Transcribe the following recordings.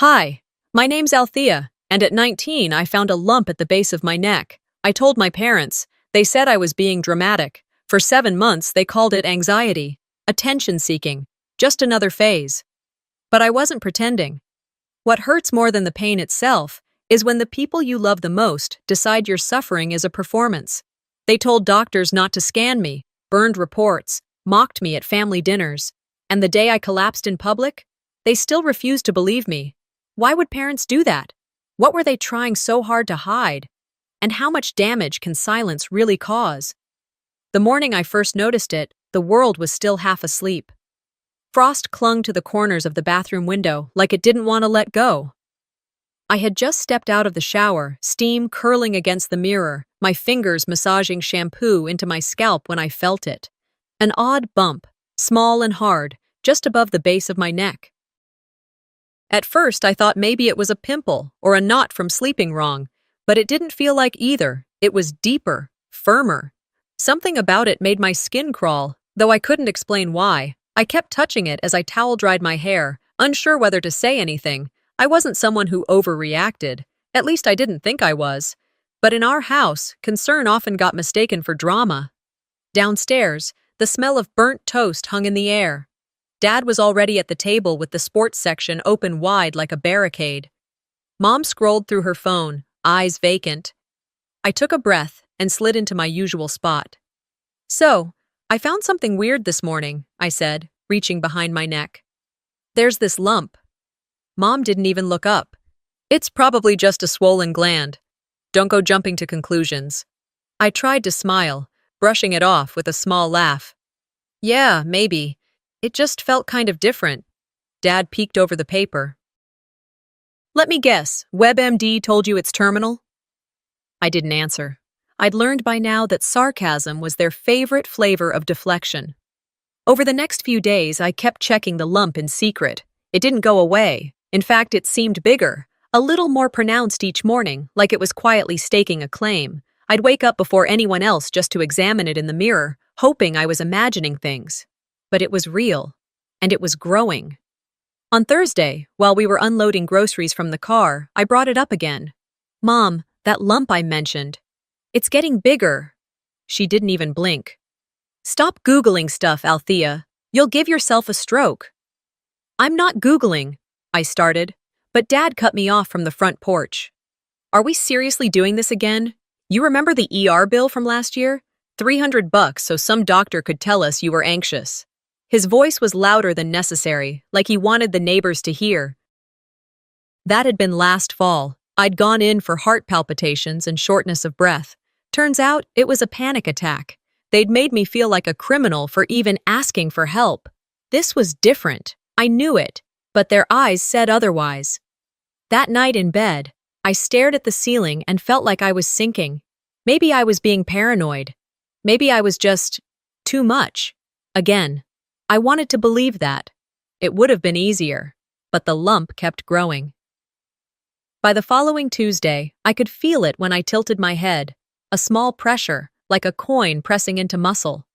Hi, my name's Althea, and at 19 I found a lump at the base of my neck. I told my parents. They said I was being dramatic. For 7 months they called it anxiety, attention-seeking, just another phase. But I wasn't pretending. What hurts more than the pain itself is when the people you love the most decide your suffering is a performance. They told doctors not to scan me, burned reports, mocked me at family dinners, and the day I collapsed in public, they still refused to believe me. Why would parents do that? What were they trying so hard to hide? And how much damage can silence really cause? The morning I first noticed it, the world was still half asleep. Frost clung to the corners of the bathroom window like it didn't want to let go. I had just stepped out of the shower, steam curling against the mirror, my fingers massaging shampoo into my scalp when I felt it. An odd bump, small and hard, just above the base of my neck. At first, I thought maybe it was a pimple or a knot from sleeping wrong, but it didn't feel like either. It was deeper, firmer. Something about it made my skin crawl, though I couldn't explain why. I kept touching it as I towel-dried my hair, unsure whether to say anything. I wasn't someone who overreacted. At least I didn't think I was. But in our house, concern often got mistaken for drama. Downstairs, the smell of burnt toast hung in the air. Dad was already at the table with the sports section open wide like a barricade. Mom scrolled through her phone, eyes vacant. I took a breath and slid into my usual spot. "So, I found something weird this morning," I said, reaching behind my neck. "There's this lump." Mom didn't even look up. "It's probably just a swollen gland. Don't go jumping to conclusions." I tried to smile, brushing it off with a small laugh. "Yeah, maybe. It just felt kind of different." Dad peeked over the paper. "Let me guess, WebMD told you it's terminal?" I didn't answer. I'd learned by now that sarcasm was their favorite flavor of deflection. Over the next few days, I kept checking the lump in secret. It didn't go away. In fact, it seemed bigger, a little more pronounced each morning, like it was quietly staking a claim. I'd wake up before anyone else just to examine it in the mirror, hoping I was imagining things. But it was real, and it was growing. On Thursday, while we were unloading groceries from the car, I brought it up again. "Mom, that lump I mentioned. It's getting bigger." She didn't even blink. "Stop Googling stuff, Althea. You'll give yourself a stroke." "I'm not Googling," I started, but Dad cut me off from the front porch. "Are we seriously doing this again? You remember the ER bill from last year? $300 so some doctor could tell us you were anxious." His voice was louder than necessary, like he wanted the neighbors to hear. That had been last fall. I'd gone in for heart palpitations and shortness of breath. Turns out it was a panic attack. They'd made me feel like a criminal for even asking for help. This was different. I knew it, but their eyes said otherwise. That night in bed, I stared at the ceiling and felt like I was sinking. Maybe I was being paranoid. Maybe I was just too much. Again. I wanted to believe that. It would have been easier, but the lump kept growing. By the following Tuesday, I could feel it when I tilted my head, a small pressure, like a coin pressing into muscle.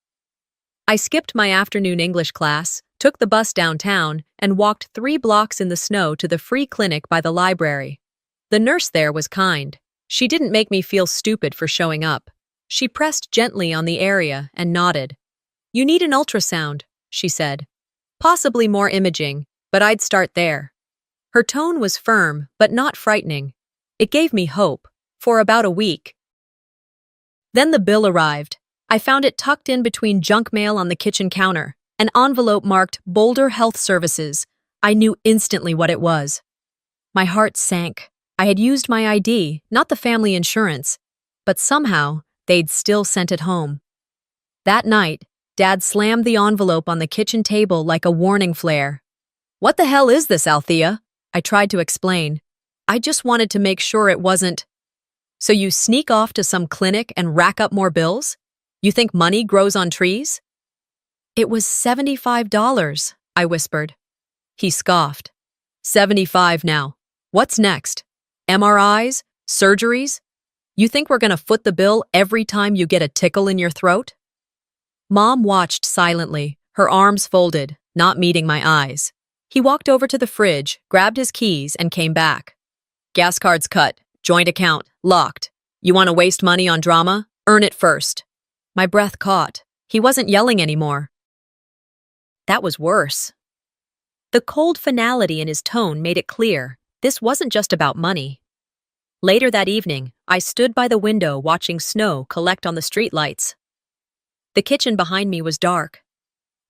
I skipped my afternoon English class, took the bus downtown, and walked 3 blocks in the snow to the free clinic by the library. The nurse there was kind. She didn't make me feel stupid for showing up. She pressed gently on the area and nodded. "You need an ultrasound," she said. "Possibly more imaging, but I'd start there." Her tone was firm, but not frightening. It gave me hope, for about a week. Then the bill arrived. I found it tucked in between junk mail on the kitchen counter, an envelope marked Boulder Health Services. I knew instantly what it was. My heart sank. I had used my ID, not the family insurance, but somehow they'd still sent it home. That night, Dad slammed the envelope on the kitchen table like a warning flare. "What the hell is this, Althea?" I tried to explain. I just wanted to make sure it wasn't. "So you sneak off to some clinic and rack up more bills? You think money grows on trees?" "It was $75, I whispered. He scoffed. "75 now. What's next? MRIs? Surgeries? You think we're gonna foot the bill every time you get a tickle in your throat?" Mom watched silently, her arms folded, not meeting my eyes. He walked over to the fridge, grabbed his keys, and came back. Gas card's cut. Joint account. Locked. You want to waste money on drama? Earn it first. My breath caught. He wasn't yelling anymore. That was worse. The cold finality in his tone made it clear this wasn't just about money. Later that evening, I stood by the window watching snow collect on the streetlights. The kitchen behind me was dark.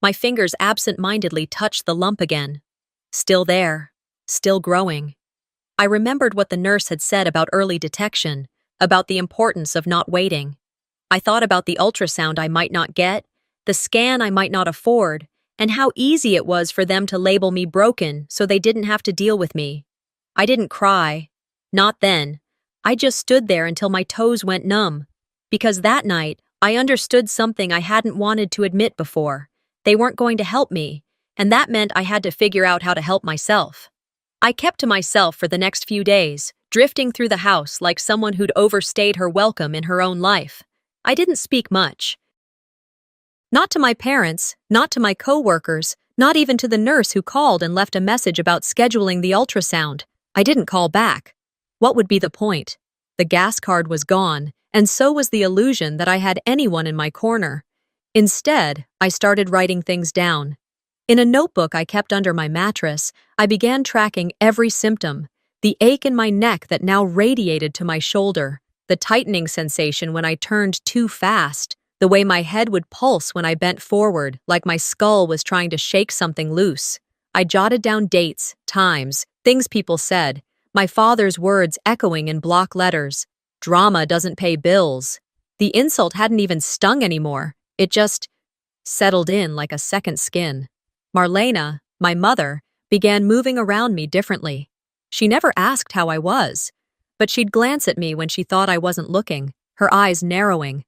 My fingers absent-mindedly touched the lump again. Still there. Still growing. I remembered what the nurse had said about early detection, about the importance of not waiting. I thought about the ultrasound I might not get, the scan I might not afford, and how easy it was for them to label me broken so they didn't have to deal with me. I didn't cry. Not then. I just stood there until my toes went numb. Because that night, I understood something I hadn't wanted to admit before. They weren't going to help me, and that meant I had to figure out how to help myself. I kept to myself for the next few days, drifting through the house like someone who'd overstayed her welcome in her own life. I didn't speak much. Not to my parents, not to my co-workers, not even to the nurse who called and left a message about scheduling the ultrasound. I didn't call back. What would be the point? The gas card was gone, and so was the illusion that I had anyone in my corner. Instead, I started writing things down. In a notebook I kept under my mattress, I began tracking every symptom: the ache in my neck that now radiated to my shoulder, the tightening sensation when I turned too fast, the way my head would pulse when I bent forward, like my skull was trying to shake something loose. I jotted down dates, times, things people said, my father's words echoing in block letters. Drama doesn't pay bills. The insult hadn't even stung anymore. It just settled in like a second skin. Marlena, my mother, began moving around me differently. She never asked how I was, but she'd glance at me when she thought I wasn't looking, her eyes narrowing.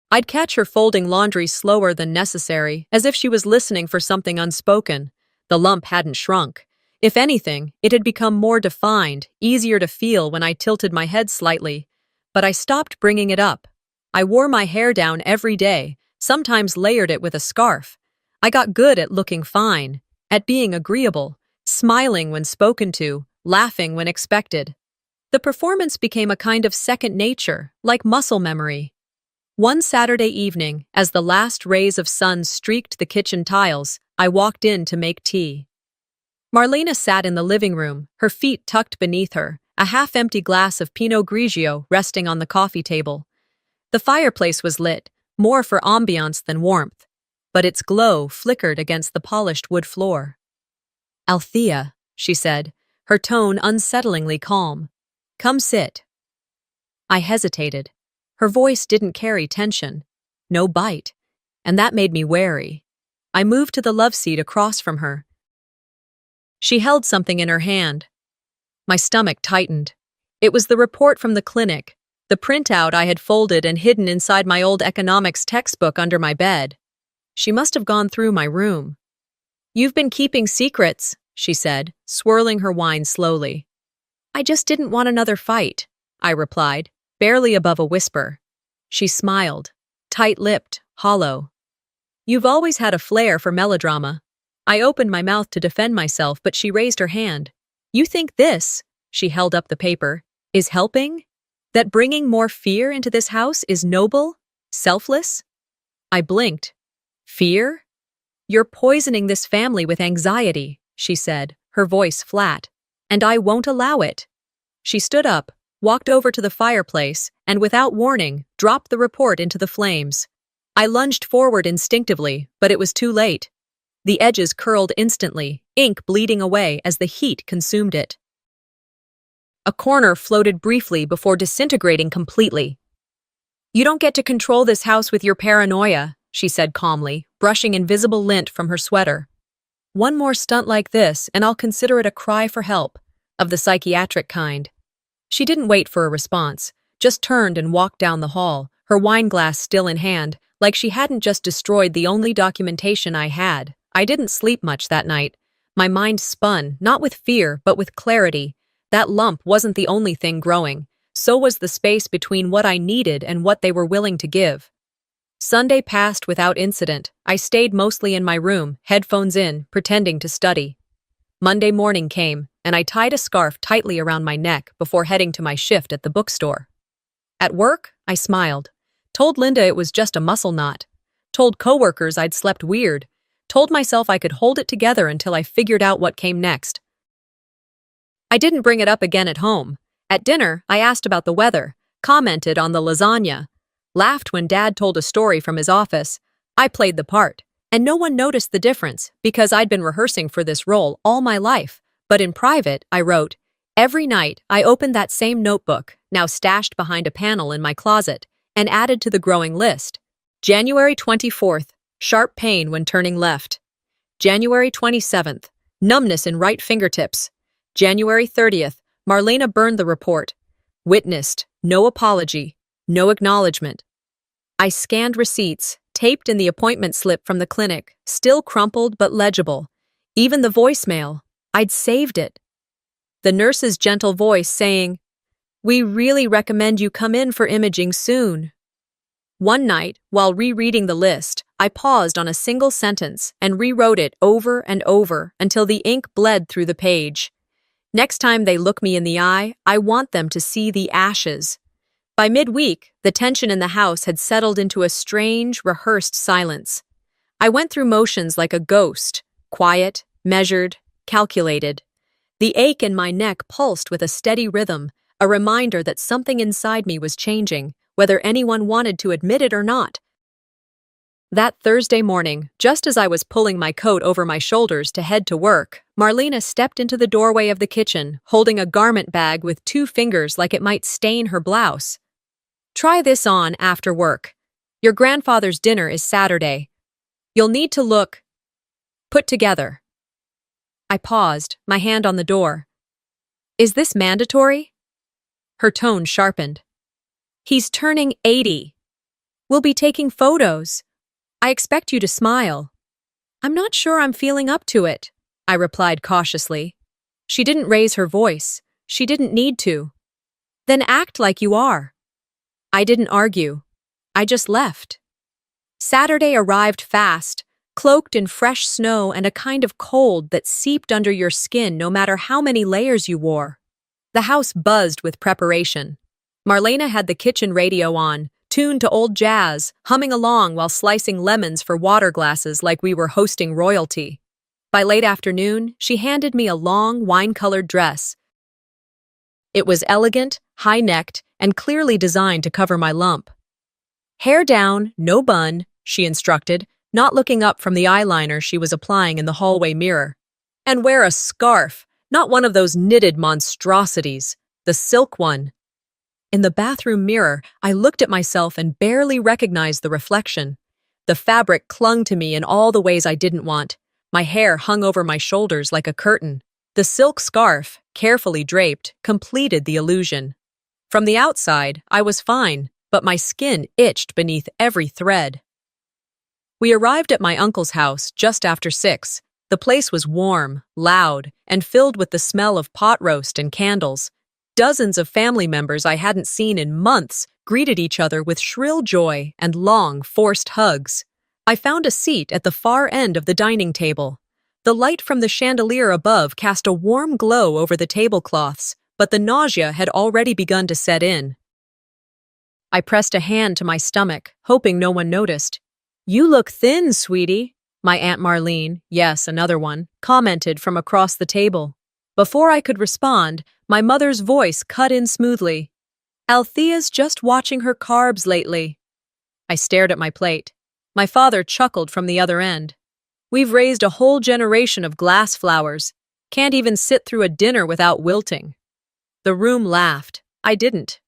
I'd catch her folding laundry slower than necessary, as if she was listening for something unspoken. The lump hadn't shrunk. If anything, it had become more defined, easier to feel when I tilted my head slightly. But I stopped bringing it up. I wore my hair down every day, sometimes layered it with a scarf. I got good at looking fine, at being agreeable, smiling when spoken to, laughing when expected. The performance became a kind of second nature, like muscle memory. One Saturday evening, as the last rays of sun streaked the kitchen tiles, I walked in to make tea. Marlena sat in the living room, her feet tucked beneath her, a half-empty glass of Pinot Grigio resting on the coffee table. The fireplace was lit, more for ambiance than warmth, but its glow flickered against the polished wood floor. "Althea," she said, her tone unsettlingly calm. "Come sit." I hesitated. Her voice didn't carry tension, no bite, and that made me wary. I moved to the love seat across from her. She held something in her hand. My stomach tightened. It was the report from the clinic, the printout I had folded and hidden inside my old economics textbook under my bed. She must have gone through my room. "You've been keeping secrets," she said, swirling her wine slowly. "I just didn't want another fight," I replied, barely above a whisper. She smiled, tight-lipped, hollow. "You've always had a flair for melodrama." I opened my mouth to defend myself, but she raised her hand. "You think this," she held up the paper, "is helping? That bringing more fear into this house is noble? Selfless?" I blinked. "Fear? You're poisoning this family with anxiety," she said, her voice flat. "And I won't allow it." She stood up, walked over to the fireplace, and without warning, dropped the report into the flames. I lunged forward instinctively, but it was too late. The edges curled instantly, ink bleeding away as the heat consumed it. A corner floated briefly before disintegrating completely. "You don't get to control this house with your paranoia," she said calmly, brushing invisible lint from her sweater. "One more stunt like this, and I'll consider it a cry for help, of the psychiatric kind." She didn't wait for a response, just turned and walked down the hall, her wineglass still in hand, like she hadn't just destroyed the only documentation I had. I didn't sleep much that night. My mind spun, not with fear, but with clarity. That lump wasn't the only thing growing. So was the space between what I needed and what they were willing to give. Sunday passed without incident. I stayed mostly in my room, headphones in, pretending to study. Monday morning came, and I tied a scarf tightly around my neck before heading to my shift at the bookstore. At work, I smiled. Told Linda it was just a muscle knot. Told coworkers I'd slept weird. Told myself I could hold it together until I figured out what came next. I didn't bring it up again at home. At dinner, I asked about the weather, commented on the lasagna, laughed when Dad told a story from his office. I played the part, and no one noticed the difference because I'd been rehearsing for this role all my life. But in private, I wrote, every night, I opened that same notebook, now stashed behind a panel in my closet, and added to the growing list. January 24th, sharp pain when turning left. January 27th, numbness in right fingertips. January 30th, Marlena burned the report. Witnessed, no apology, no acknowledgement. I scanned receipts, taped in the appointment slip from the clinic, still crumpled but legible. Even the voicemail, I'd saved it. The nurse's gentle voice saying, "We really recommend you come in for imaging soon." One night, while rereading the list, I paused on a single sentence and rewrote it over and over until the ink bled through the page. Next time they look me in the eye, I want them to see the ashes. By midweek, the tension in the house had settled into a strange, rehearsed silence. I went through motions like a ghost, quiet, measured, calculated. The ache in my neck pulsed with a steady rhythm, a reminder that something inside me was changing, whether anyone wanted to admit it or not. That Thursday morning, just as I was pulling my coat over my shoulders to head to work, Marlena stepped into the doorway of the kitchen, holding a garment bag with 2 fingers like it might stain her blouse. "Try this on after work. Your grandfather's dinner is Saturday. You'll need to look put together." I paused, my hand on the door. "Is this mandatory?" Her tone sharpened. "He's turning 80. We'll be taking photos. I expect you to smile." "I'm not sure I'm feeling up to it," I replied cautiously. She didn't raise her voice. She didn't need to. "Then act like you are." I didn't argue. I just left. Saturday arrived fast, cloaked in fresh snow and a kind of cold that seeped under your skin no matter how many layers you wore. The house buzzed with preparation. Marlena had the kitchen radio on, tuned to old jazz, humming along while slicing lemons for water glasses like we were hosting royalty. By late afternoon, she handed me a long, wine-colored dress. It was elegant, high-necked, and clearly designed to cover my lump. "Hair down, no bun," she instructed, not looking up from the eyeliner she was applying in the hallway mirror. "And wear a scarf, not one of those knitted monstrosities, the silk one." In the bathroom mirror, I looked at myself and barely recognized the reflection. The fabric clung to me in all the ways I didn't want. My hair hung over my shoulders like a curtain. The silk scarf, carefully draped, completed the illusion. From the outside, I was fine, but my skin itched beneath every thread. We arrived at my uncle's house just after 6. The place was warm, loud, and filled with the smell of pot roast and candles. Dozens of family members I hadn't seen in months greeted each other with shrill joy and long, forced hugs. I found a seat at the far end of the dining table. The light from the chandelier above cast a warm glow over the tablecloths, but the nausea had already begun to set in. I pressed a hand to my stomach, hoping no one noticed. "You look thin, sweetie," my Aunt Marlene, yes, another one, commented from across the table. Before I could respond, my mother's voice cut in smoothly. "Althea's just watching her carbs lately." I stared at my plate. My father chuckled from the other end. "We've raised a whole generation of glass flowers. Can't even sit through a dinner without wilting." The room laughed. I didn't.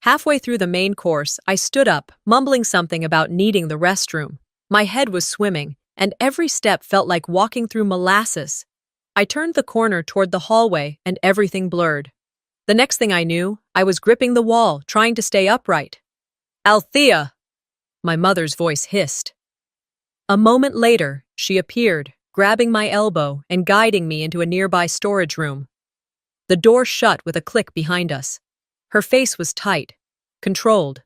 Halfway through the main course, I stood up, mumbling something about needing the restroom. My head was swimming, and every step felt like walking through molasses. I turned the corner toward the hallway, and everything blurred. The next thing I knew, I was gripping the wall, trying to stay upright. "Althea!" My mother's voice hissed. A moment later, she appeared, grabbing my elbow and guiding me into a nearby storage room. The door shut with a click behind us. Her face was tight, controlled.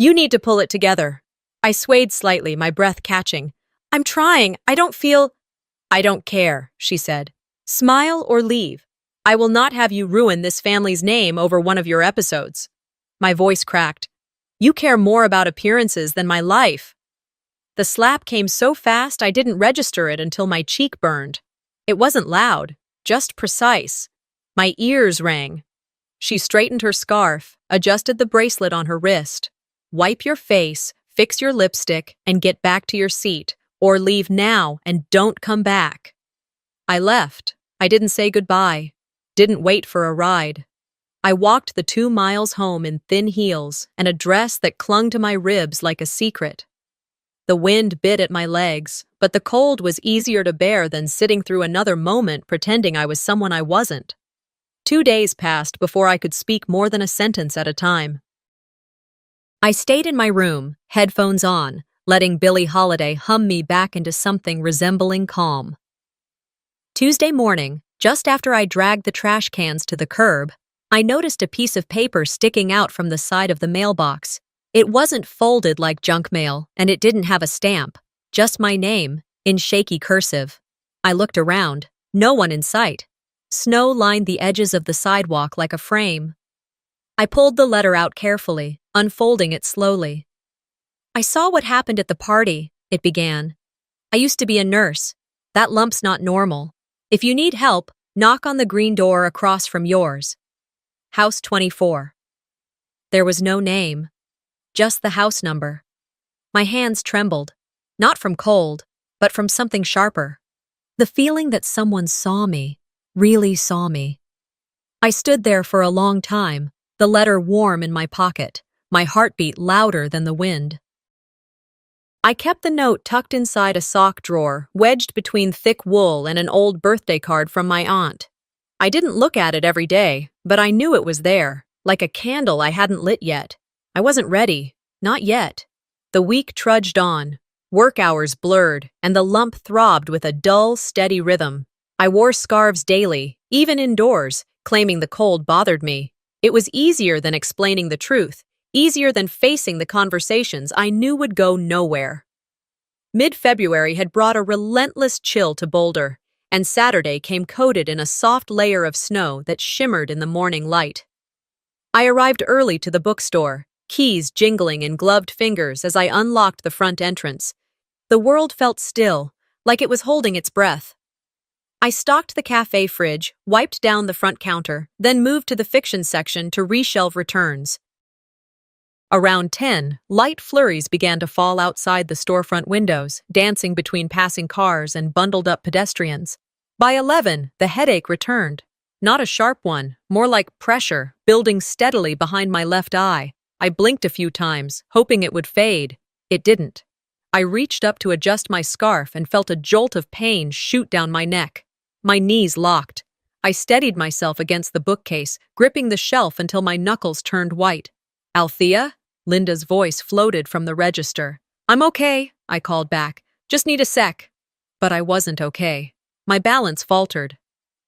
You need to pull it together. I swayed slightly, my breath catching. I'm trying. I don't feel. I don't care, she said. Smile or leave. I will not have you ruin this family's name over one of your episodes. My voice cracked. You care more about appearances than my life. The slap came so fast I didn't register it until my cheek burned. It wasn't loud, just precise. My ears rang. She straightened her scarf, adjusted the bracelet on her wrist. Wipe your face, fix your lipstick, and get back to your seat, or leave now and don't come back. I left. I didn't say goodbye. Didn't wait for a ride. I walked the 2 miles home in thin heels and a dress that clung to my ribs like a secret. The wind bit at my legs, but the cold was easier to bear than sitting through another moment pretending I was someone I wasn't. 2 days passed before I could speak more than a sentence at a time. I stayed in my room, headphones on, letting Billie Holiday hum me back into something resembling calm. Tuesday morning, just after I dragged the trash cans to the curb, I noticed a piece of paper sticking out from the side of the mailbox. It wasn't folded like junk mail, and it didn't have a stamp, just my name, in shaky cursive. I looked around, no one in sight. Snow lined the edges of the sidewalk like a frame. I pulled the letter out carefully, unfolding it slowly. I saw what happened at the party, it began. I used to be a nurse. That lump's not normal. If you need help, knock on the green door across from yours. House 24. There was no name, just the house number. My hands trembled, not from cold, but from something sharper. The feeling that someone saw me, really saw me. I stood there for a long time, the letter warm in my pocket, my heartbeat louder than the wind. I kept the note tucked inside a sock drawer, wedged between thick wool and an old birthday card from my aunt. I didn't look at it every day, but I knew it was there, like a candle I hadn't lit yet. I wasn't ready, not yet. The week trudged on. Work hours blurred, and the lump throbbed with a dull, steady rhythm. I wore scarves daily, even indoors, claiming the cold bothered me. It was easier than explaining the truth, easier than facing the conversations I knew would go nowhere. Mid-February had brought a relentless chill to Boulder, and Saturday came coated in a soft layer of snow that shimmered in the morning light. I arrived early to the bookstore, keys jingling in gloved fingers as I unlocked the front entrance. The world felt still, like it was holding its breath. I stocked the cafe fridge, wiped down the front counter, then moved to the fiction section to reshelve returns. Around 10, light flurries began to fall outside the storefront windows, dancing between passing cars and bundled-up pedestrians. By 11, the headache returned. Not a sharp one, more like pressure, building steadily behind my left eye. I blinked a few times, hoping it would fade. It didn't. I reached up to adjust my scarf and felt a jolt of pain shoot down my neck. My knees locked. I steadied myself against the bookcase, gripping the shelf until my knuckles turned white. Althea? Linda's voice floated from the register. I'm okay, I called back. Just need a sec. But I wasn't okay. My balance faltered.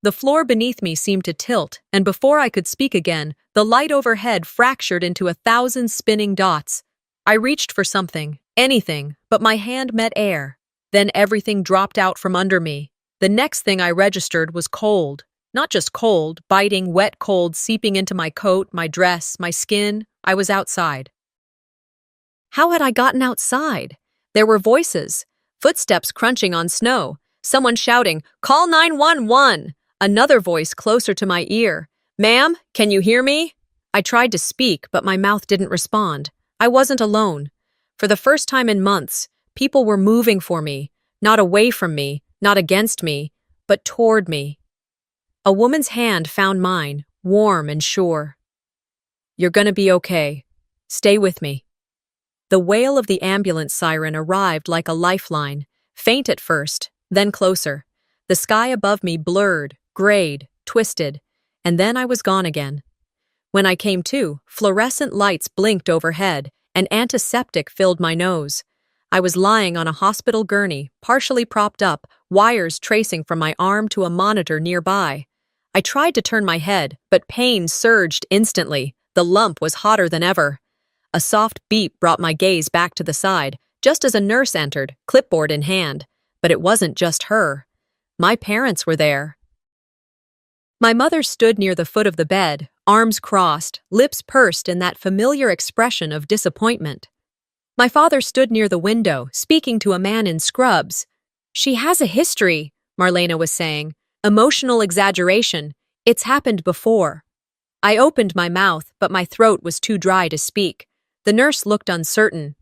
The floor beneath me seemed to tilt, and before I could speak again, the light overhead fractured into 1,000 spinning dots. I reached for something, anything, but my hand met air. Then everything dropped out from under me. The next thing I registered was cold. Not just cold, biting, wet cold seeping into my coat, my dress, my skin. I was outside. How had I gotten outside? There were voices, footsteps crunching on snow, someone shouting, "Call 911!" Another voice closer to my ear. "Ma'am, can you hear me?" I tried to speak, but my mouth didn't respond. I wasn't alone. For the first time in months, people were moving for me, not away from me, not against me, but toward me. A woman's hand found mine, warm and sure. "You're gonna be okay. Stay with me." The wail of the ambulance siren arrived like a lifeline, faint at first, then closer. The sky above me blurred, grayed, twisted, and then I was gone again. When I came to, fluorescent lights blinked overhead, and antiseptic filled my nose. I was lying on a hospital gurney, partially propped up, wires tracing from my arm to a monitor nearby. I tried to turn my head, but pain surged instantly. The lump was hotter than ever. A soft beep brought my gaze back to the side, just as a nurse entered, clipboard in hand. But it wasn't just her. My parents were there. My mother stood near the foot of the bed, arms crossed, lips pursed in that familiar expression of disappointment. My father stood near the window, speaking to a man in scrubs. "She has a history," Marlena was saying. "Emotional exaggeration. It's happened before." I opened my mouth, but my throat was too dry to speak. The nurse looked uncertain.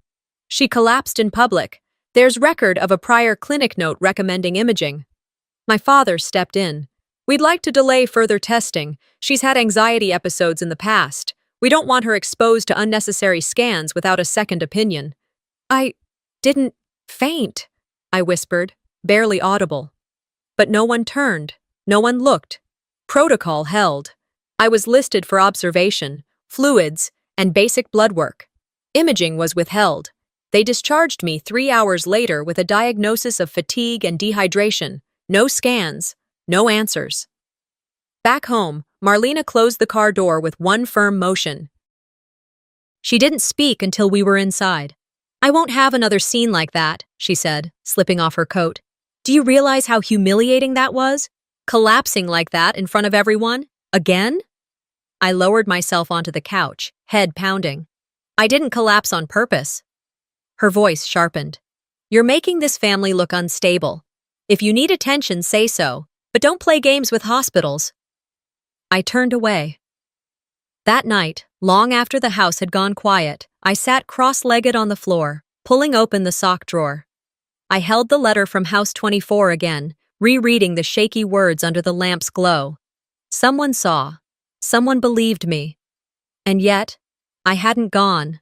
"She collapsed in public. There's record of a prior clinic note recommending imaging." My father stepped in. "We'd like to delay further testing. She's had anxiety episodes in the past. We don't want her exposed to unnecessary scans without a second opinion." "I didn't faint," I whispered, barely audible. But no one turned. No one looked. Protocol held. I was listed for observation, fluids, and basic blood work. Imaging was withheld. They discharged me 3 hours later with a diagnosis of fatigue and dehydration. No scans, no answers. Back home, Marlena closed the car door with one firm motion. She didn't speak until we were inside. "I won't have another scene like that," she said, slipping off her coat. "Do you realize how humiliating that was? Collapsing like that in front of everyone? Again?" I lowered myself onto the couch, head pounding. "I didn't collapse on purpose." Her voice sharpened. "You're making this family look unstable. If you need attention, say so, but don't play games with hospitals." I turned away. That night, long after the house had gone quiet, I sat cross-legged on the floor, pulling open the sock drawer. I held the letter from House 24 again, rereading the shaky words under the lamp's glow. Someone saw. Someone believed me. And yet, I hadn't gone.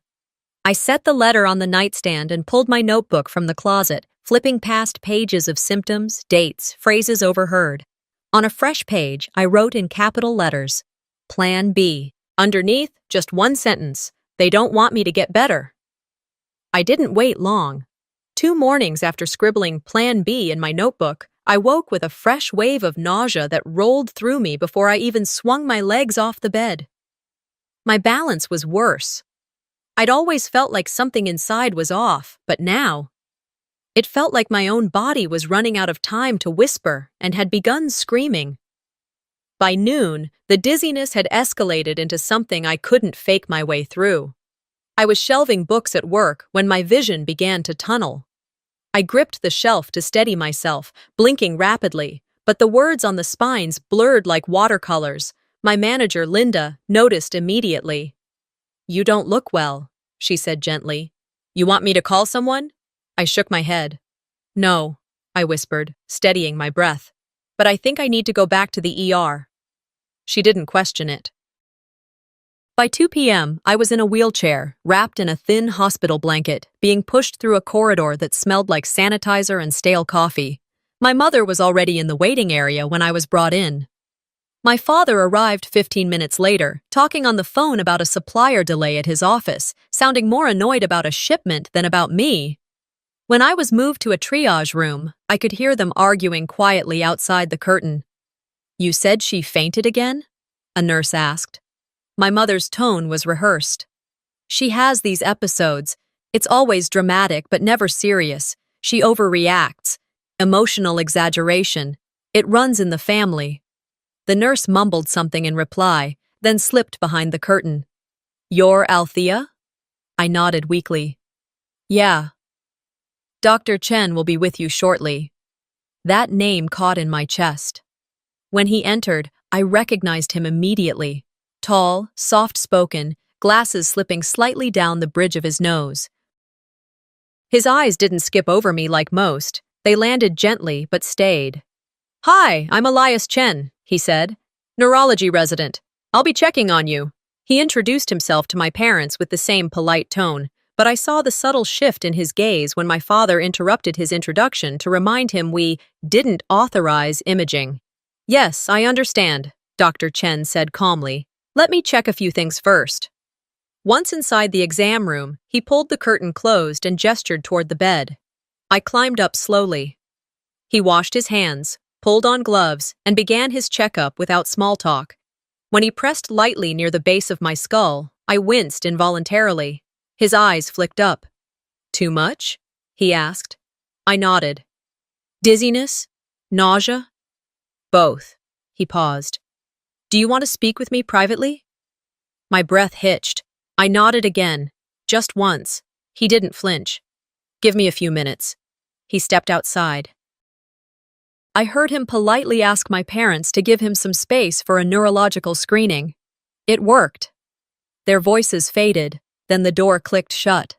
I set the letter on the nightstand and pulled my notebook from the closet, flipping past pages of symptoms, dates, phrases overheard. On a fresh page, I wrote in capital letters, Plan B. Underneath, just one sentence, "They don't want me to get better." I didn't wait long. 2 mornings after scribbling Plan B in my notebook, I woke with a fresh wave of nausea that rolled through me before I even swung my legs off the bed. My balance was worse. I'd always felt like something inside was off, but now, it felt like my own body was running out of time to whisper and had begun screaming. By noon, the dizziness had escalated into something I couldn't fake my way through. I was shelving books at work when my vision began to tunnel. I gripped the shelf to steady myself, blinking rapidly, but the words on the spines blurred like watercolors. My manager, Linda, noticed immediately. "You don't look well," she said gently. "You want me to call someone?" I shook my head. "No," I whispered, steadying my breath. "But I think I need to go back to the ER." She didn't question it. By 2 p.m., I was in a wheelchair, wrapped in a thin hospital blanket, being pushed through a corridor that smelled like sanitizer and stale coffee. My mother was already in the waiting area when I was brought in. My father arrived 15 minutes later, talking on the phone about a supplier delay at his office, sounding more annoyed about a shipment than about me. When I was moved to a triage room, I could hear them arguing quietly outside the curtain. "You said she fainted again?" a nurse asked. My mother's tone was rehearsed. "She has these episodes. It's always dramatic but never serious. She overreacts. Emotional exaggeration. It runs in the family." The nurse mumbled something in reply, then slipped behind the curtain. "You're Althea?" I nodded weakly. "Yeah. Dr. Chen will be with you shortly." That name caught in my chest. When he entered, I recognized him immediately. Tall, soft-spoken, glasses slipping slightly down the bridge of his nose. His eyes didn't skip over me like most. They landed gently but stayed. "Hi, I'm Elias Chen," he said. "Neurology resident. I'll be checking on you." He introduced himself to my parents with the same polite tone, but I saw the subtle shift in his gaze when my father interrupted his introduction to remind him we didn't authorize imaging. "Yes, I understand," Dr. Chen said calmly. "Let me check a few things first." Once inside the exam room, he pulled the curtain closed and gestured toward the bed. I climbed up slowly. He washed his hands, pulled on gloves, and began his checkup without small talk. When he pressed lightly near the base of my skull, I winced involuntarily. His eyes flicked up. Too much? He asked. I nodded. Dizziness? Nausea? Both. He paused. Do you want to speak with me privately? My breath hitched. I nodded again. Just once. He didn't flinch. Give me a few minutes. He stepped outside. I heard him politely ask my parents to give him some space for a neurological screening. It worked. Their voices faded, then the door clicked shut.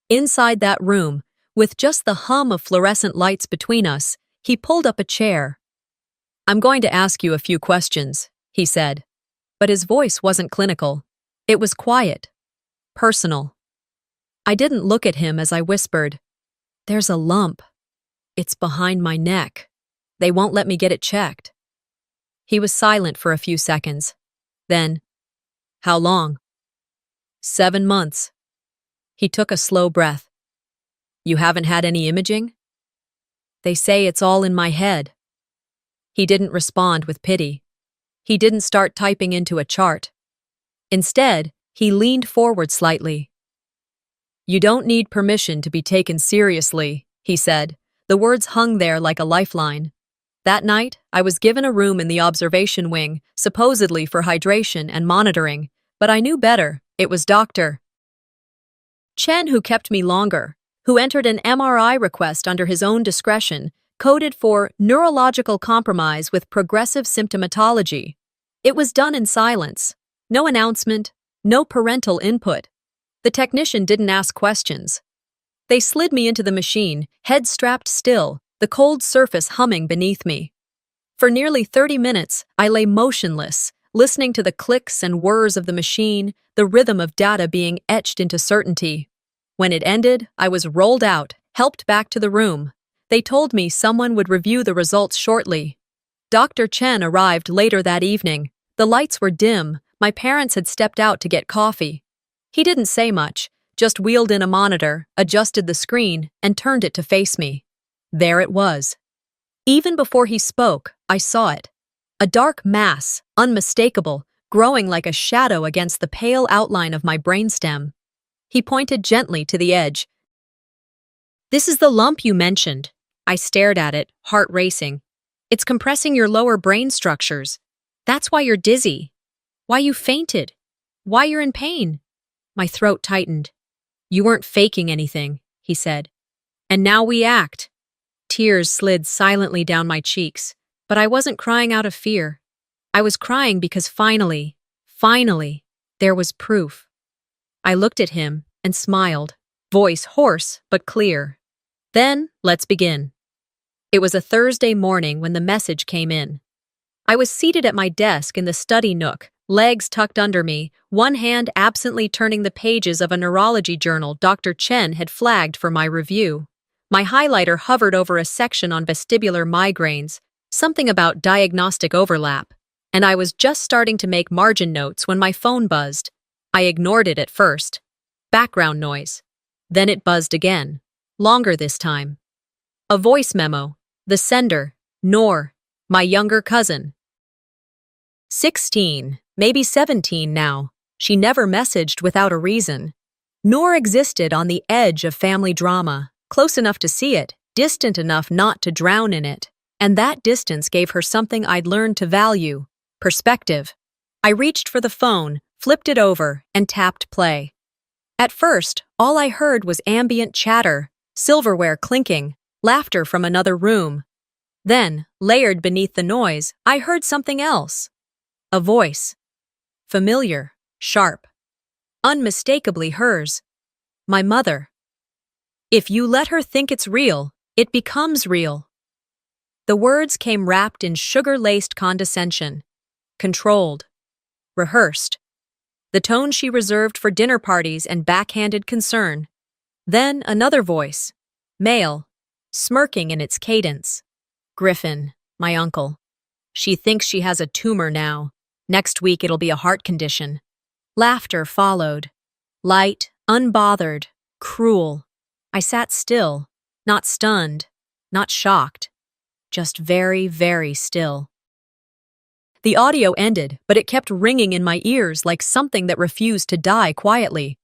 Inside that room, with just the hum of fluorescent lights between us, he pulled up a chair. I'm going to ask you a few questions, he said. But his voice wasn't clinical. It was quiet. Personal. I didn't look at him as I whispered, There's a lump. It's behind my neck. They won't let me get it checked. He was silent for a few seconds. Then, How long? 7 months. He took a slow breath. You haven't had any imaging? They say it's all in my head. He didn't respond with pity. He didn't start typing into a chart. Instead, he leaned forward slightly. You don't need permission to be taken seriously, he said. The words hung there like a lifeline. That night, I was given a room in the observation wing, supposedly for hydration and monitoring, but I knew better. It was Dr. Chen who kept me longer, who entered an MRI request under his own discretion, coded for neurological compromise with progressive symptomatology. It was done in silence. No announcement, no parental input. The technician didn't ask questions. They slid me into the machine, head strapped still, the cold surface humming beneath me. For nearly 30 minutes, I lay motionless, listening to the clicks and whirs of the machine, the rhythm of data being etched into certainty. When it ended, I was rolled out, helped back to the room. They told me someone would review the results shortly. Dr. Chen arrived later that evening. The lights were dim. My parents had stepped out to get coffee. He didn't say much, just wheeled in a monitor, adjusted the screen, and turned it to face me. There it was. Even before he spoke, I saw it. A dark mass, unmistakable, growing like a shadow against the pale outline of my brainstem. He pointed gently to the edge. This is the lump you mentioned. I stared at it, heart racing. It's compressing your lower brain structures. That's why you're dizzy. Why you fainted. Why you're in pain. My throat tightened. You weren't faking anything, he said. And now we act. Tears slid silently down my cheeks, but I wasn't crying out of fear. I was crying because finally, there was proof. I looked at him and smiled, voice hoarse but clear. Then, let's begin. It was a Thursday morning when the message came in. I was seated at my desk in the study nook, legs tucked under me, one hand absently turning the pages of a neurology journal Dr. Chen had flagged for my review. My highlighter hovered over a section on vestibular migraines, something about diagnostic overlap, and I was just starting to make margin notes when my phone buzzed. I ignored it at first. Background noise. Then it buzzed again. Longer this time. A voice memo. The sender, Noor, my younger cousin. 16, maybe 17 now. She never messaged without a reason. Noor existed on the edge of family drama, close enough to see it, distant enough not to drown in it. And that distance gave her something I'd learned to value: perspective. I reached for the phone, flipped it over, and tapped play. At first, all I heard was ambient chatter, silverware clinking, laughter from another room. Then, layered beneath the noise, I heard something else. A voice. Familiar, sharp. Unmistakably hers. My mother. If you let her think it's real, it becomes real. The words came wrapped in sugar-laced condescension. Controlled. Rehearsed. The tone she reserved for dinner parties and backhanded concern. Then another voice. Male. Smirking in its cadence. Griffin, my uncle. She thinks she has a tumor now. Next week it'll be a heart condition. Laughter followed. Light, unbothered, cruel. I sat still, not stunned, not shocked. Just very, very still. The audio ended, but it kept ringing in my ears like something that refused to die quietly.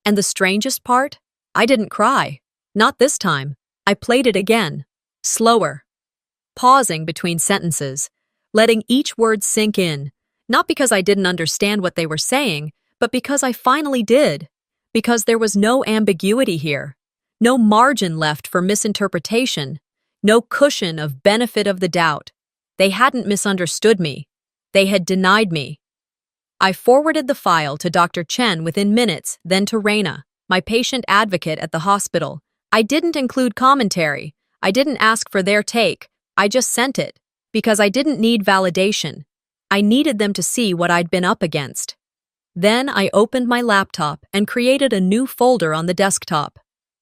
And the strangest part? I didn't cry. Not this time. I played it again. Slower. Pausing between sentences, letting each word sink in, not because I didn't understand what they were saying, but because I finally did. Because there was no ambiguity here, no margin left for misinterpretation, no cushion of benefit of the doubt. They hadn't misunderstood me. They had denied me. I forwarded the file to Dr. Chen within minutes, then to Reina, my patient advocate at the hospital. I didn't include commentary. I didn't ask for their take. I just sent it, because I didn't need validation. I needed them to see what I'd been up against. Then I opened my laptop and created a new folder on the desktop.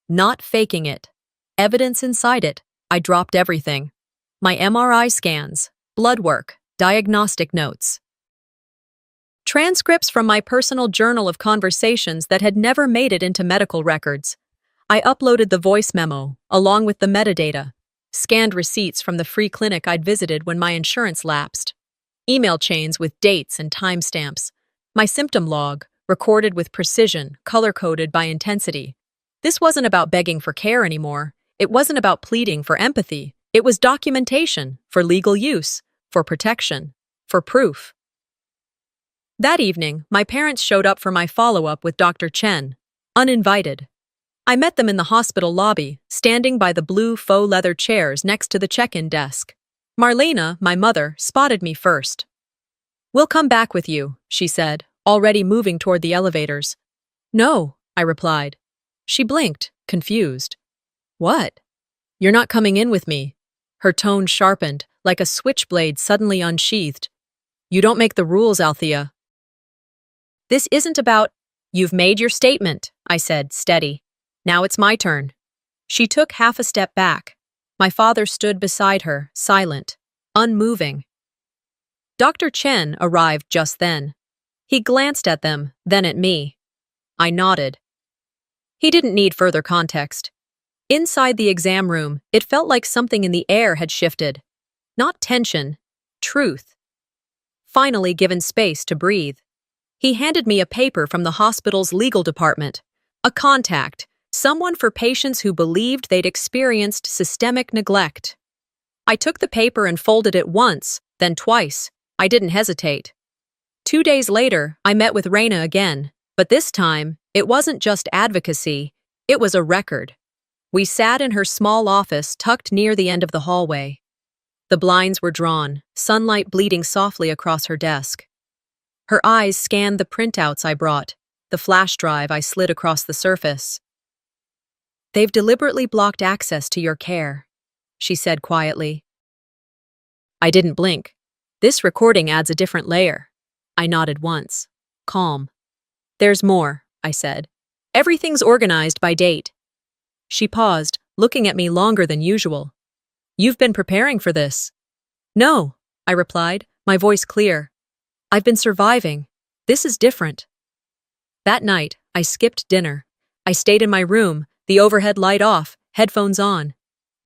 Not faking it. Evidence inside it. I dropped everything. My MRI scans, blood work, diagnostic notes. Transcripts from my personal journal of conversations that had never made it into medical records. I uploaded the voice memo, along with the metadata. Scanned receipts from the free clinic I'd visited when my insurance lapsed. Email chains with dates and timestamps. My symptom log, recorded with precision, color-coded by intensity. This wasn't about begging for care anymore. It wasn't about pleading for empathy. It was documentation, for legal use, for protection, for proof. That evening, my parents showed up for my follow-up with Dr. Chen, uninvited. I met them in the hospital lobby, standing by the blue faux leather chairs next to the check-in desk. Marlena, my mother, spotted me first. "We'll come back with you," she said, already moving toward the elevators. "No," I replied. She blinked, confused. "What?" "You're not coming in with me." Her tone sharpened, like a switchblade suddenly unsheathed. "You don't make the rules, Althea." "This isn't about—" "You've made your statement," I said, steady. "Now it's my turn." She took half a step back. My father stood beside her, silent, unmoving. Dr. Chen arrived just then. He glanced at them, then at me. I nodded. He didn't need further context. Inside the exam room, it felt like something in the air had shifted. Not tension, truth. Finally given space to breathe. He handed me a paper from the hospital's legal department. A contact, someone for patients who believed they'd experienced systemic neglect. I took the paper and folded it once, then twice. I didn't hesitate. 2 days later, I met with Reina again, but this time, it wasn't just advocacy, it was a record. We sat in her small office tucked near the end of the hallway. The blinds were drawn, sunlight bleeding softly across her desk. Her eyes scanned the printouts I brought, the flash drive I slid across the surface. "They've deliberately blocked access to your care," she said quietly. I didn't blink. "This recording adds a different layer." I nodded once. Calm. "There's more," I said. "Everything's organized by date." She paused, looking at me longer than usual. "You've been preparing for this." "No," I replied, my voice clear. "I've been surviving. This is different." That night, I skipped dinner. I stayed in my room, the overhead light off, headphones on.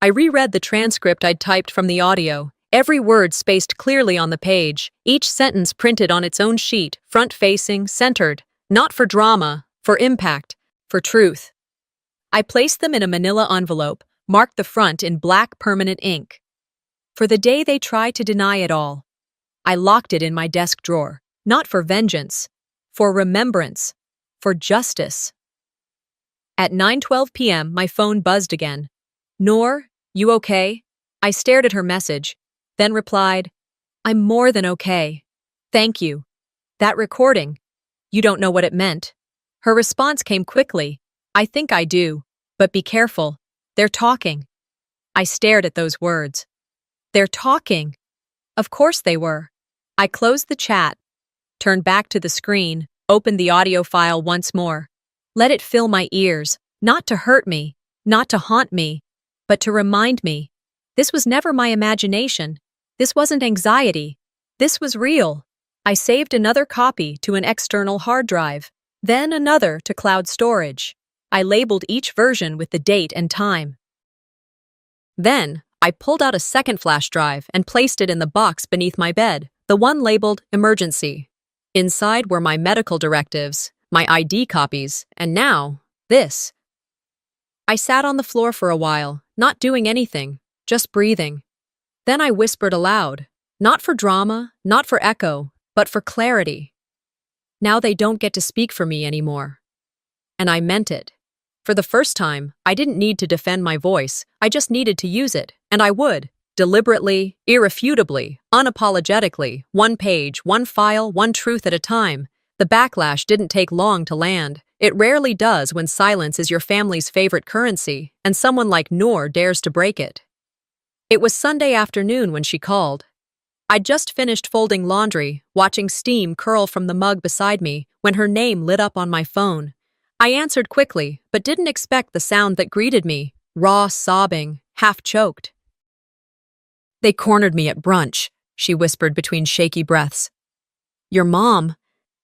I reread the transcript I'd typed from the audio, every word spaced clearly on the page, each sentence printed on its own sheet, front-facing, centered, not for drama, for impact, for truth. I placed them in a manila envelope, marked the front in black permanent ink. For the day they tried to deny it all. I locked it in my desk drawer, not for vengeance, for remembrance, for justice. At 9:12 p.m., my phone buzzed again. "Noor, you okay?" I stared at her message, then replied, "I'm more than okay. Thank you. That recording, you don't know what it meant." Her response came quickly. "I think I do, but be careful. They're talking." I stared at those words. They're talking. Of course they were. I closed the chat, turned back to the screen, opened the audio file once more. Let it fill my ears, not to hurt me, not to haunt me, but to remind me. This was never my imagination. This wasn't anxiety. This was real. I saved another copy to an external hard drive, then another to cloud storage. I labeled each version with the date and time. Then, I pulled out a second flash drive and placed it in the box beneath my bed, the one labeled emergency. Inside were my medical directives, my ID copies, and now, this. I sat on the floor for a while, not doing anything, just breathing. Then I whispered aloud, not for drama, not for echo, but for clarity. Now they don't get to speak for me anymore. And I meant it. For the first time, I didn't need to defend my voice, I just needed to use it, and I would. Deliberately, irrefutably, unapologetically, one page, one file, one truth at a time. The backlash didn't take long to land. It rarely does when silence is your family's favorite currency, and someone like Noor dares to break it. It was Sunday afternoon when she called. I'd just finished folding laundry, watching steam curl from the mug beside me, when her name lit up on my phone. I answered quickly, but didn't expect the sound that greeted me, raw sobbing, half-choked. "They cornered me at brunch," she whispered between shaky breaths. "Your mom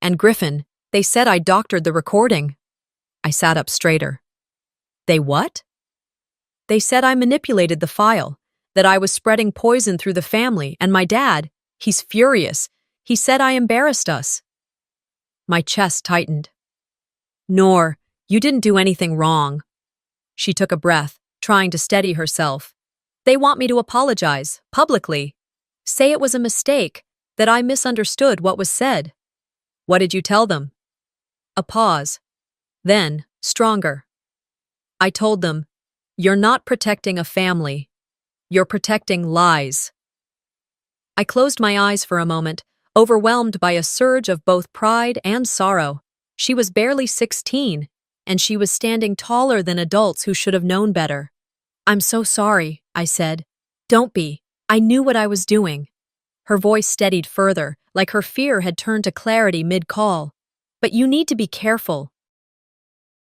and Griffin, they said I doctored the recording." I sat up straighter. "They what?" "They said I manipulated the file, that I was spreading poison through the family, and my dad, he's furious. He said I embarrassed us." My chest tightened. "Noor, you didn't do anything wrong." She took a breath, trying to steady herself. "They want me to apologize, publicly. Say it was a mistake, that I misunderstood what was said." "What did you tell them?" A pause. Then, stronger. I told them, "You're not protecting a family. You're protecting lies." I closed my eyes for a moment, overwhelmed by a surge of both pride and sorrow. She was barely 16, and she was standing taller than adults who should have known better. "I'm so sorry," I said. "Don't be. I knew what I was doing." Her voice steadied further, like her fear had turned to clarity mid-call. "But you need to be careful.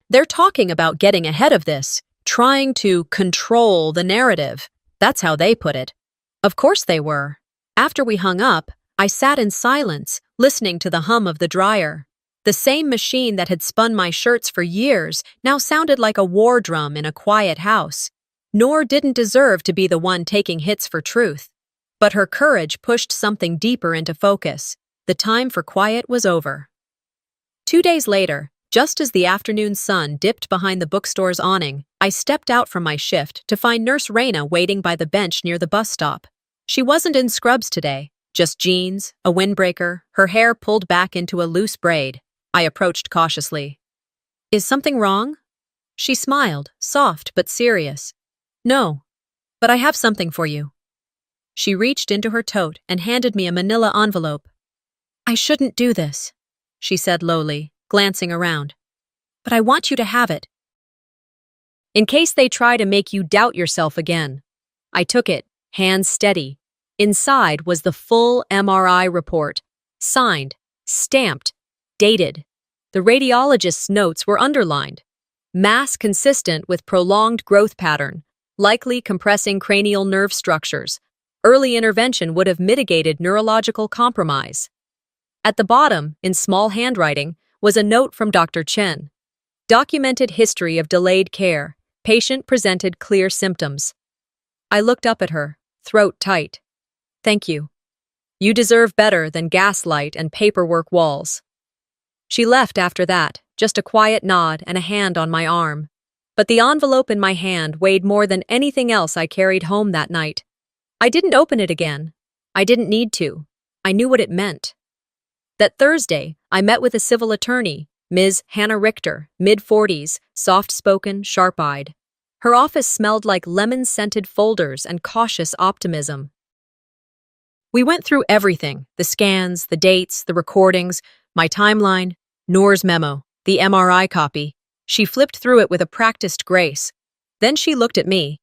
They're talking about getting ahead of this, trying to control the narrative. That's how they put it." Of course they were. After we hung up, I sat in silence, listening to the hum of the dryer. The same machine that had spun my shirts for years now sounded like a war drum in a quiet house. Noor didn't deserve to be the one taking hits for truth. But her courage pushed something deeper into focus. The time for quiet was over. 2 days later, just as the afternoon sun dipped behind the bookstore's awning, I stepped out from my shift to find Nurse Raina waiting by the bench near the bus stop. She wasn't in scrubs today, just jeans, a windbreaker, her hair pulled back into a loose braid. I approached cautiously. "Is something wrong?" She smiled, soft but serious. "No, but I have something for you." She reached into her tote and handed me a manila envelope. "I shouldn't do this," she said lowly, glancing around. "But I want you to have it, in case they try to make you doubt yourself again." I took it, hands steady. Inside was the full MRI report, signed, stamped, dated. The radiologist's notes were underlined. Mass consistent with prolonged growth pattern, likely compressing cranial nerve structures. Early intervention would have mitigated neurological compromise. At the bottom, in small handwriting, was a note from Dr. Chen. Documented history of delayed care. Patient presented clear symptoms. I looked up at her, throat tight. "Thank you. You deserve better than gaslight and paperwork walls." She left after that, just a quiet nod and a hand on my arm. But the envelope in my hand weighed more than anything else I carried home that night. I didn't open it again. I didn't need to. I knew what it meant. That Thursday, I met with a civil attorney, Ms. Hannah Richter, mid-40s, soft-spoken, sharp-eyed. Her office smelled like lemon-scented folders and cautious optimism. We went through everything, the scans, the dates, the recordings, my timeline, Noor's memo, the MRI copy. She flipped through it with a practiced grace. Then she looked at me.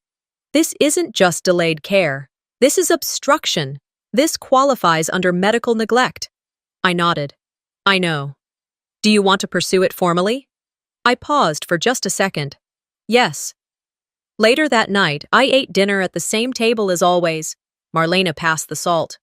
"This isn't just delayed care. This is obstruction. This qualifies under medical neglect." I nodded. "I know. Do you want to pursue it formally?" I paused for just a second. "Yes." Later that night, I ate dinner at the same table as always. Marlena passed the salt.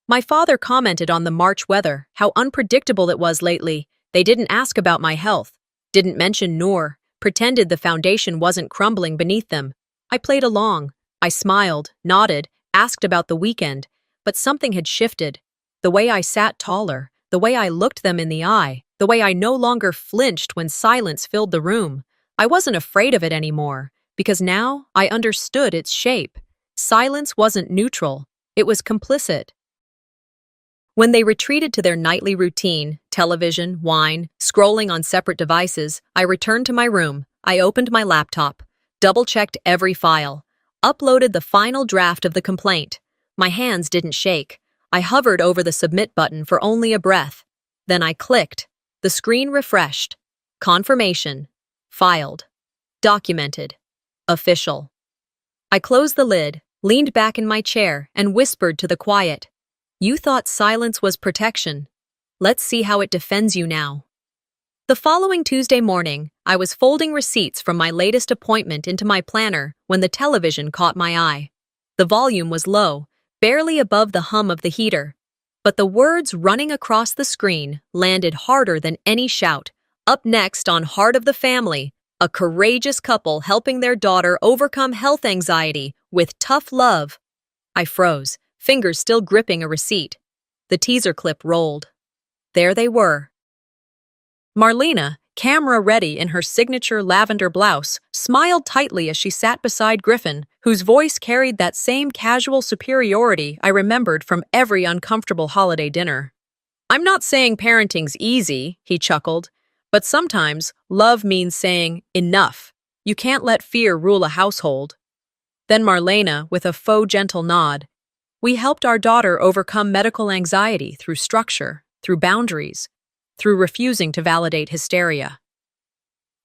My father commented on the March weather, how unpredictable it was lately. They didn't ask about my health, didn't mention Noor, pretended the foundation wasn't crumbling beneath them. I played along. I smiled, nodded, asked about the weekend, but something had shifted. The way I sat taller, the way I looked them in the eye. The way I no longer flinched when silence filled the room. I wasn't afraid of it anymore, because now I understood its shape. Silence wasn't neutral, it was complicit. When they retreated to their nightly routine, television, wine, scrolling on separate devices, I returned to my room. I opened my laptop, double-checked every file, uploaded the final draft of the complaint. My hands didn't shake. I hovered over the submit button for only a breath. Then I clicked. The screen refreshed. Confirmation. Filed. Documented. Official. I closed the lid, leaned back in my chair, and whispered to the quiet. You thought silence was protection. Let's see how it defends you now. The following Tuesday morning, I was folding receipts from my latest appointment into my planner when the television caught my eye. The volume was low, barely above the hum of the heater. But the words running across the screen landed harder than any shout. Up next on Heart of the Family, a courageous couple helping their daughter overcome health anxiety with tough love. I froze, fingers still gripping a receipt. The teaser clip rolled. There they were. Marlena, camera ready in her signature lavender blouse, smiled tightly as she sat beside Griffin, whose voice carried that same casual superiority I remembered from every uncomfortable holiday dinner. I'm not saying parenting's easy, he chuckled, but sometimes love means saying, enough. You can't let fear rule a household. Then Marlena, with a faux gentle nod, we helped our daughter overcome medical anxiety through structure, through boundaries, through refusing to validate hysteria.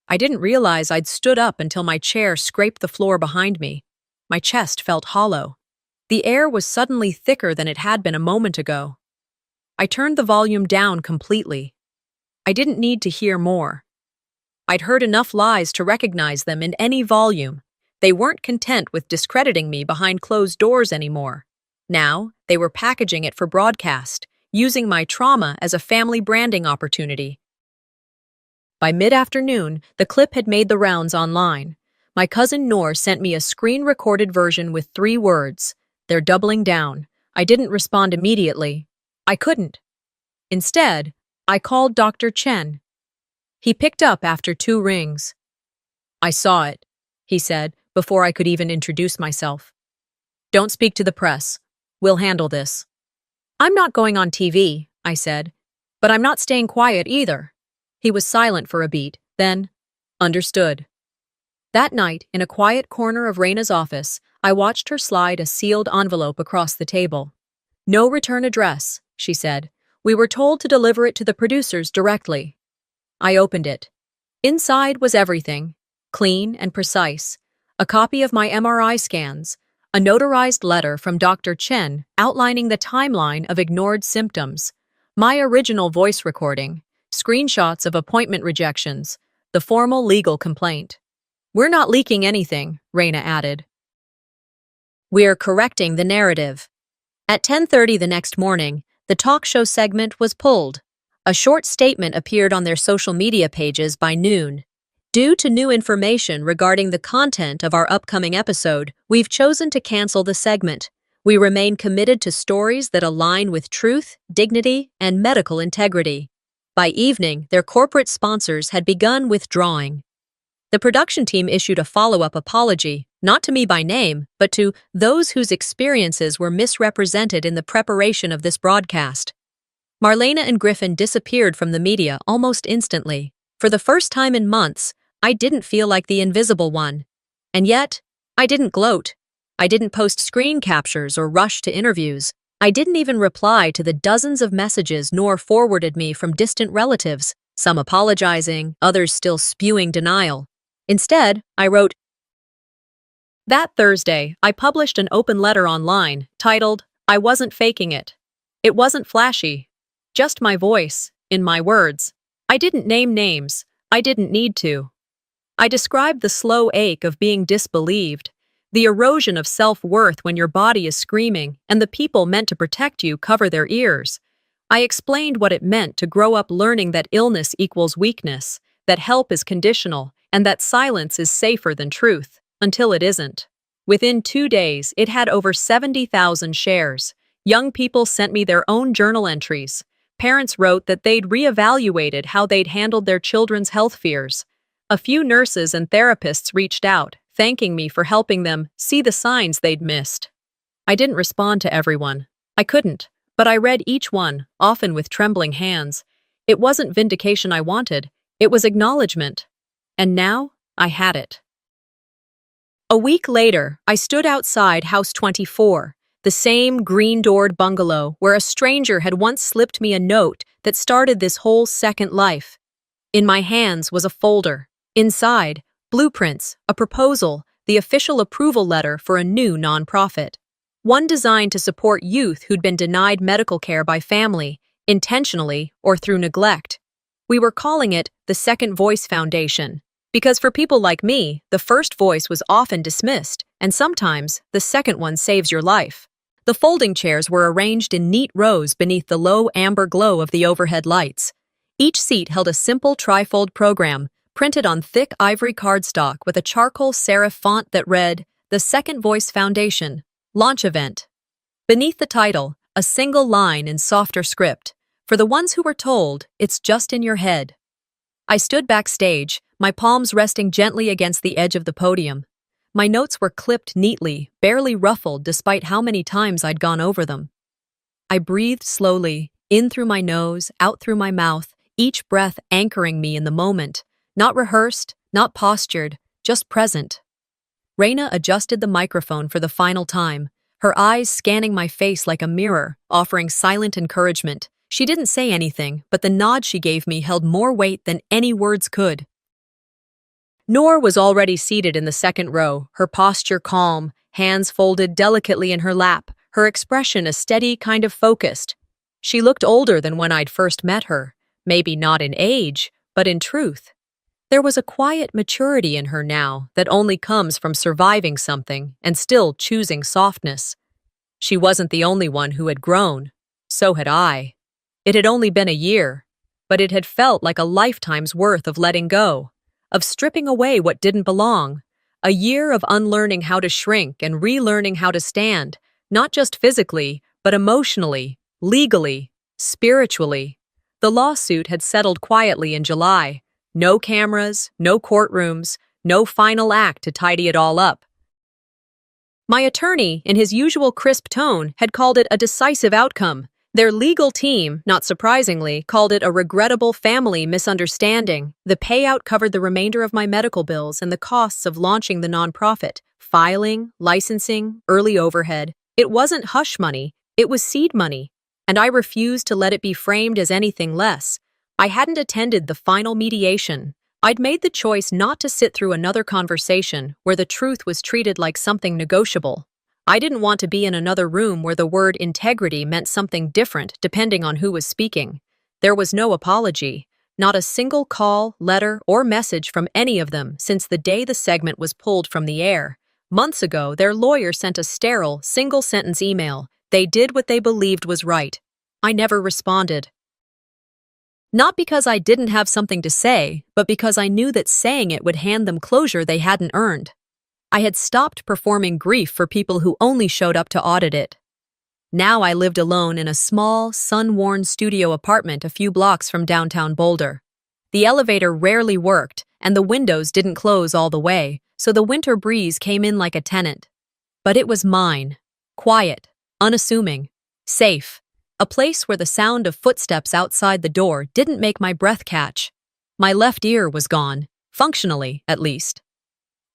I didn't realize I'd stood up until my chair scraped the floor behind me. My chest felt hollow. The air was suddenly thicker than it had been a moment ago. I turned the volume down completely. I didn't need to hear more. I'd heard enough lies to recognize them in any volume. They weren't content with discrediting me behind closed doors anymore. Now, they were packaging it for broadcast, using my trauma as a family branding opportunity. By mid-afternoon, the clip had made the rounds online. My cousin Noor sent me a screen-recorded version with 3 words. They're doubling down. I didn't respond immediately. I couldn't. Instead, I called Dr. Chen. He picked up after 2 rings. I saw it, he said, before I could even introduce myself. Don't speak to the press. We'll handle this. I'm not going on TV, I said, but I'm not staying quiet either. He was silent for a beat, then, understood. That night, in a quiet corner of Raina's office, I watched her slide a sealed envelope across the table. No return address, she said. We were told to deliver it to the producers directly. I opened it. Inside was everything, clean and precise. A copy of my MRI scans, a notarized letter from Dr. Chen outlining the timeline of ignored symptoms, my original voice recording, screenshots of appointment rejections, the formal legal complaint. We're not leaking anything, Raina added. We're correcting the narrative. At 10:30 the next morning, the talk show segment was pulled. A short statement appeared on their social media pages by noon. Due to new information regarding the content of our upcoming episode, we've chosen to cancel the segment. We remain committed to stories that align with truth, dignity, and medical integrity. By evening, their corporate sponsors had begun withdrawing. The production team issued a follow-up apology, not to me by name, but to those whose experiences were misrepresented in the preparation of this broadcast. Marlena and Griffin disappeared from the media almost instantly. For the first time in months, I didn't feel like the invisible one. And yet, I didn't gloat. I didn't post screen captures or rush to interviews. I didn't even reply to the dozens of messages Noor forwarded me from distant relatives, some apologizing, others still spewing denial. Instead, I wrote, That Thursday, I published an open letter online titled, I wasn't faking it. It wasn't flashy. Just my voice, in my words. I didn't name names. I didn't need to. I described the slow ache of being disbelieved, the erosion of self-worth when your body is screaming and the people meant to protect you cover their ears. I explained what it meant to grow up learning that illness equals weakness, that help is conditional, and that silence is safer than truth, until it isn't. Within 2 days, it had over 70,000 shares. Young people sent me their own journal entries. Parents wrote that they'd reevaluated how they'd handled their children's health fears. A few nurses and therapists reached out, thanking me for helping them see the signs they'd missed. I didn't respond to everyone. I couldn't, but I read each one, often with trembling hands. It wasn't vindication I wanted, it was acknowledgement. And now, I had it. A week later, I stood outside House 24, the same green-doored bungalow where a stranger had once slipped me a note that started this whole second life. In my hands was a folder. Inside, blueprints, a proposal, the official approval letter for a new nonprofit. One designed to support youth who'd been denied medical care by family, intentionally or through neglect. We were calling it the Second Voice Foundation, because for people like me, the first voice was often dismissed, and sometimes the second one saves your life. The folding chairs were arranged in neat rows beneath the low amber glow of the overhead lights. Each seat held a simple trifold program, printed on thick ivory cardstock with a charcoal serif font that read, The Second Voice Foundation, Launch Event. Beneath the title, a single line in softer script. For the ones who were told, it's just in your head. I stood backstage, my palms resting gently against the edge of the podium. My notes were clipped neatly, barely ruffled despite how many times I'd gone over them. I breathed slowly, in through my nose, out through my mouth, each breath anchoring me in the moment. Not rehearsed, not postured, just present. Raina adjusted the microphone for the final time, her eyes scanning my face like a mirror, offering silent encouragement. She didn't say anything, but the nod she gave me held more weight than any words could. Noor was already seated in the second row, her posture calm, hands folded delicately in her lap, her expression a steady kind of focused. She looked older than when I'd first met her, maybe not in age, but in truth. There was a quiet maturity in her now that only comes from surviving something and still choosing softness. She wasn't the only one who had grown. So had I. It had only been a year, but it had felt like a lifetime's worth of letting go, of stripping away what didn't belong, a year of unlearning how to shrink and relearning how to stand, not just physically, but emotionally, legally, spiritually. The lawsuit had settled quietly in July. No cameras, no courtrooms, no final act to tidy it all up. My attorney, in his usual crisp tone, had called it a decisive outcome. Their legal team, not surprisingly, called it a regrettable family misunderstanding. The payout covered the remainder of my medical bills and the costs of launching the nonprofit, filing, licensing, early overhead. It wasn't hush money, it was seed money, and I refused to let it be framed as anything less. I hadn't attended the final mediation. I'd made the choice not to sit through another conversation where the truth was treated like something negotiable. I didn't want to be in another room where the word integrity meant something different depending on who was speaking. There was no apology, not a single call, letter, or message from any of them since the day the segment was pulled from the air. Months ago, their lawyer sent a sterile, single-sentence email. They did what they believed was right. I never responded. Not because I didn't have something to say, but because I knew that saying it would hand them closure they hadn't earned. I had stopped performing grief for people who only showed up to audit it. Now I lived alone in a small, sun-worn studio apartment a few blocks from downtown Boulder. The elevator rarely worked, and the windows didn't close all the way, so the winter breeze came in like a tenant. But it was mine. Quiet, unassuming, safe. A place where the sound of footsteps outside the door didn't make my breath catch. My left ear was gone, functionally, at least.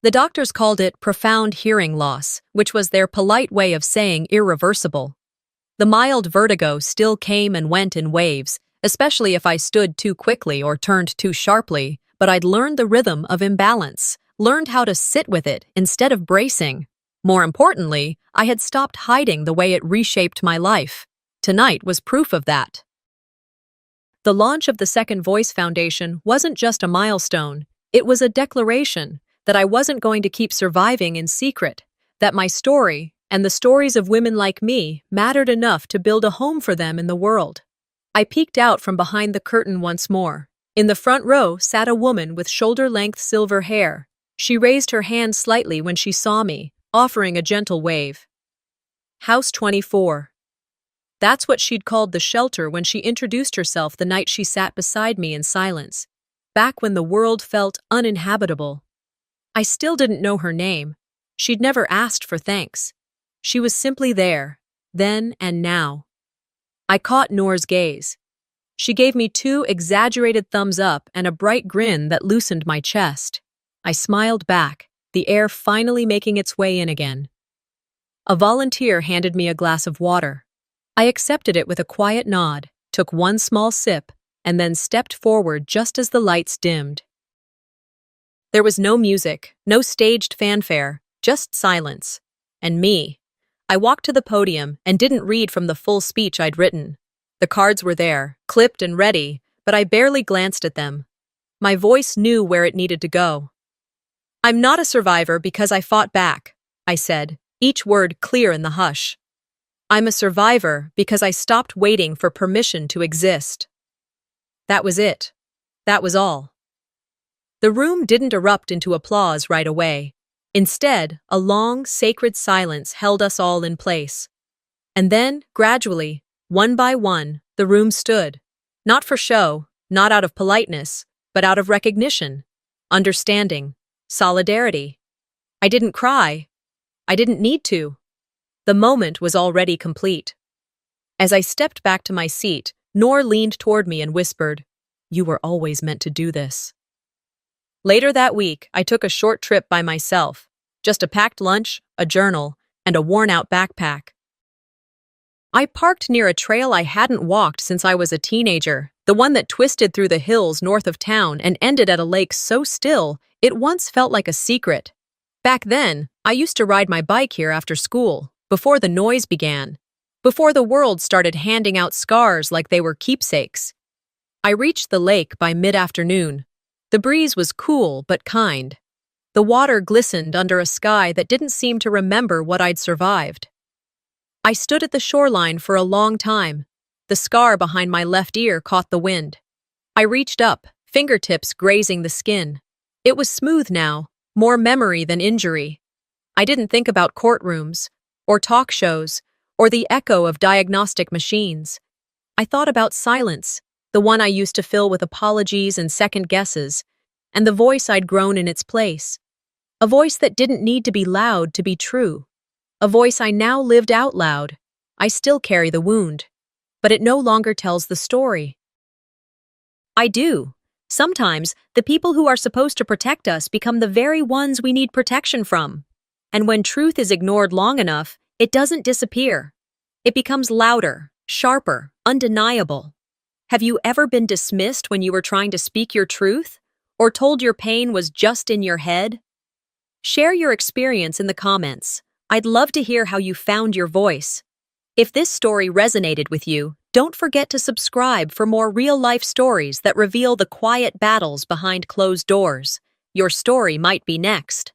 The doctors called it profound hearing loss, which was their polite way of saying irreversible. The mild vertigo still came and went in waves, especially if I stood too quickly or turned too sharply, but I'd learned the rhythm of imbalance, learned how to sit with it instead of bracing. More importantly, I had stopped hiding the way it reshaped my life. Tonight was proof of that. The launch of the Second Voice Foundation wasn't just a milestone, it was a declaration that I wasn't going to keep surviving in secret, that my story, and the stories of women like me, mattered enough to build a home for them in the world. I peeked out from behind the curtain once more. In the front row sat a woman with shoulder-length silver hair. She raised her hand slightly when she saw me, offering a gentle wave. House 24. That's what she'd called the shelter when she introduced herself the night she sat beside me in silence, back when the world felt uninhabitable. I still didn't know her name. She'd never asked for thanks. She was simply there, then and now. I caught Noor's gaze. She gave me 2 exaggerated thumbs up and a bright grin that loosened my chest. I smiled back, the air finally making its way in again. A volunteer handed me a glass of water. I accepted it with a quiet nod, took 1 small sip, and then stepped forward just as the lights dimmed. There was no music, no staged fanfare, just silence. And me. I walked to the podium and didn't read from the full speech I'd written. The cards were there, clipped and ready, but I barely glanced at them. My voice knew where it needed to go. "I'm not a survivor because I fought back," I said, each word clear in the hush. "I'm a survivor because I stopped waiting for permission to exist." That was it. That was all. The room didn't erupt into applause right away. Instead, a long, sacred silence held us all in place. And then, gradually, one by one, the room stood. Not for show, not out of politeness, but out of recognition, understanding, solidarity. I didn't cry. I didn't need to. The moment was already complete. As I stepped back to my seat, Noor leaned toward me and whispered, "You were always meant to do this." Later that week, I took a short trip by myself, just a packed lunch, a journal, and a worn-out backpack. I parked near a trail I hadn't walked since I was a teenager, the one that twisted through the hills north of town and ended at a lake so still it once felt like a secret. Back then, I used to ride my bike here after school, before the noise began, before the world started handing out scars like they were keepsakes. I reached the lake by mid-afternoon. The breeze was cool but kind. The water glistened under a sky that didn't seem to remember what I'd survived. I stood at the shoreline for a long time. The scar behind my left ear caught the wind. I reached up, fingertips grazing the skin. It was smooth now, more memory than injury. I didn't think about courtrooms, or talk shows, or the echo of diagnostic machines. I thought about silence, the one I used to fill with apologies and second guesses, and the voice I'd grown in its place. A voice that didn't need to be loud to be true. A voice I now lived out loud. I still carry the wound, but it no longer tells the story. I do. Sometimes, the people who are supposed to protect us become the very ones we need protection from. And when truth is ignored long enough, it doesn't disappear. It becomes louder, sharper, undeniable. Have you ever been dismissed when you were trying to speak your truth? Or told your pain was just in your head? Share your experience in the comments. I'd love to hear how you found your voice. If this story resonated with you, don't forget to subscribe for more real-life stories that reveal the quiet battles behind closed doors. Your story might be next.